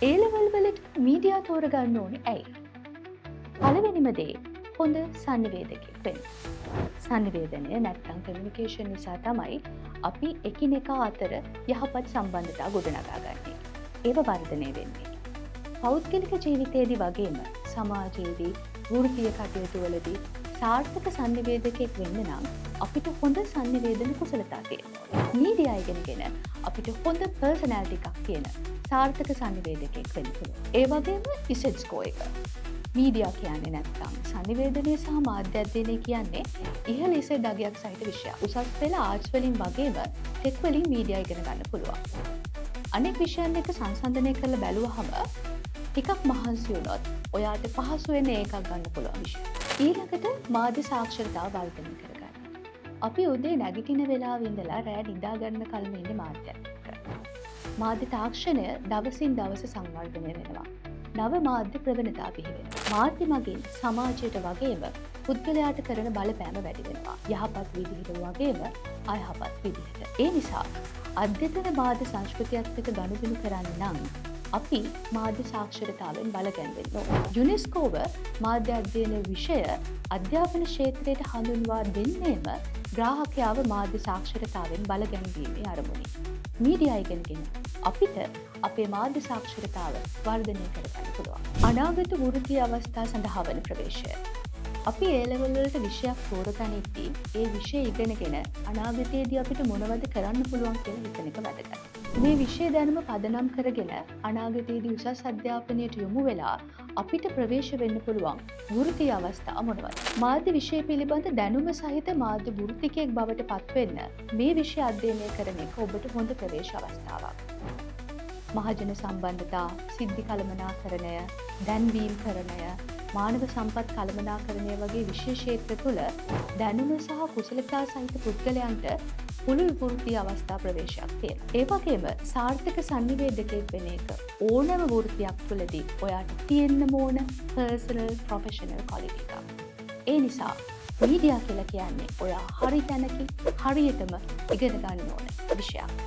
A-level වලට media තෝරගන්න ඕනේ ඇයි? පළවෙනිම දේ හොඳ සංනිවේදකයෙක් වෙන්න. සංනිවේදනය නැත්නම් කමියුනිකේෂන් නිසා තමයි අපි එකිනෙකා අතර යහපත් සම්බන්ධතා ගොඩනගාගන්නේ. ඒව වර්ධනය වෙන්නේ. පෞද්ගලික ජීවිතයේදී වගේම සමාජයේදී වෘත්තීය කටයුතු වලදී සාර්ථක සංනිවේදකයෙක් වෙන්න නම් අපිට හොඳ සංනිවේදන කුසලතා තියෙනවා. මීඩියා ඉගෙනගෙන අපිට හොඳ පර්සනැලිටි එකක් තියෙන සාර්ථක සංනිවේදකයෙක් වෙන්න පුළුවන්. ඒ වගේම ඉසෙට් ස්කෝර් එක. මීඩියා කියන්නේ නැත්නම් සංනිවේදනය සහ මාධ්‍ය අධ්‍යයනය කියන්නේ ඉහළ ඉසෙට් අගයක් සහිත විෂයක්. උසස් පෙළ ආර්ට්ස් වලින් වගේම ටෙක් වලින් මීඩියා ඉගෙන ගන්න පුළුවන්. අනෙක් විෂයන් එක්ක සංසන්දනය කරලා බැලුවහම ටිකක් මහන්සි වුණොත් ඔයාට පහසු වෙන එකක් ගන්න පුළුවන් විෂය. ඊළඟට මාධ්‍ය සාක්ෂරතාව වර්ධනය කරගන්න. අපි උදේ නැගිටින වෙලාවෙ ඉඳලා රෑ නිදා ගන්න කලින් ඉන්නේ මාධ්‍යත් එක්ක. මාධ්‍ය තාක්ෂණය දවසින් දවස සංවර්ධනය වෙනවා. නව මාධ්‍ය ප්‍රවණතා පිහිවෙනවා. මාධ්‍ය මගින් සමාජයට වගේම පුද්ගලයාට කරන බලපෑම වැඩි වෙනවා. යහපත් විදිහට වගේම අයහපත් විදිහට. ඒ නිසා අධ්‍යතන මාධ්‍ය සංස්කෘතියත් එක්ක ගනුදෙනු කරන්න නම් අපි මාධ්‍ය සාක්ෂරතාවෙන් බලගැන්වෙන්න ඕන. යුනෙස්කෝව මාධ්‍ය අධ්‍යයන විෂය අධ්‍යාපන ක්ෂේත්‍රයට හඳුන්වා දෙන්නේම ග්‍රාහකයාව මාධ්‍ය සාක්ෂරතාවෙන් බලගැන්වීමේ අරමුණින්. මීඩියා ඉගෙනගෙන අපිට අපේ මාධ්‍ය සාක්ෂරතාව වර්ධනය කරගන්න පුළුවන්. අනාගත වෘත්තීය අවස්ථා සඳහා වන ප්‍රවේශය. අපි A-level වලට විෂයක් තෝරගනිද්දී ඒ විෂය ඉගෙනගෙන අනාගතයේදී අපිට මොනවද කරන්න පුළුවන් කියලා හිතන එක වැදගත්. මේ විෂය දැනුම පදනම් කරගෙන අනාගතයේදී උසස් අධ්‍යාපනයට යොමු වෙලා අපිට ප්‍රවේශ වෙන්න පුළුවන් වෘත්තීය අවස්ථා මොනවද? මාධ්‍ය විෂය පිළිබඳ දැනුම සහිත මාධ්‍ය වෘත්තිකයෙක් බවට පත්වෙන්න මේ විෂය අධ්‍යයනය කරන එක ඔබට හොඳ ප්‍රවේශ අවස්ථාවක්. මහජන සම්බන්ධතා, සිද්ධි කළමනාකරණය, දැන්වීම් කරණය, මානව සම්පත් කළමනාකරණය වගේ විෂය ක්ෂේත්‍ර තුළ දැනුම සහ කුසලතා සහිත පුද්ගලයන්ට පුළුල් වෘත්තීය අවස්ථා ප්‍රවේශයක් තියෙනවා. ඒ වගේම සාර්ථක සංනිවේදකයෙක් වෙන එක ඕනෑම වෘත්තියක් තුළදී ඔයාට තියෙන්න ඕන පර්සනල් ප්‍රොෆෙෂනල් ක්වොලිටි එකක්. ඒ නිසා මීඩියා කියලා කියන්නේ ඔයා හරි තැනකින් හරියටම ඉගෙන ගන්න ඕන විෂයක්.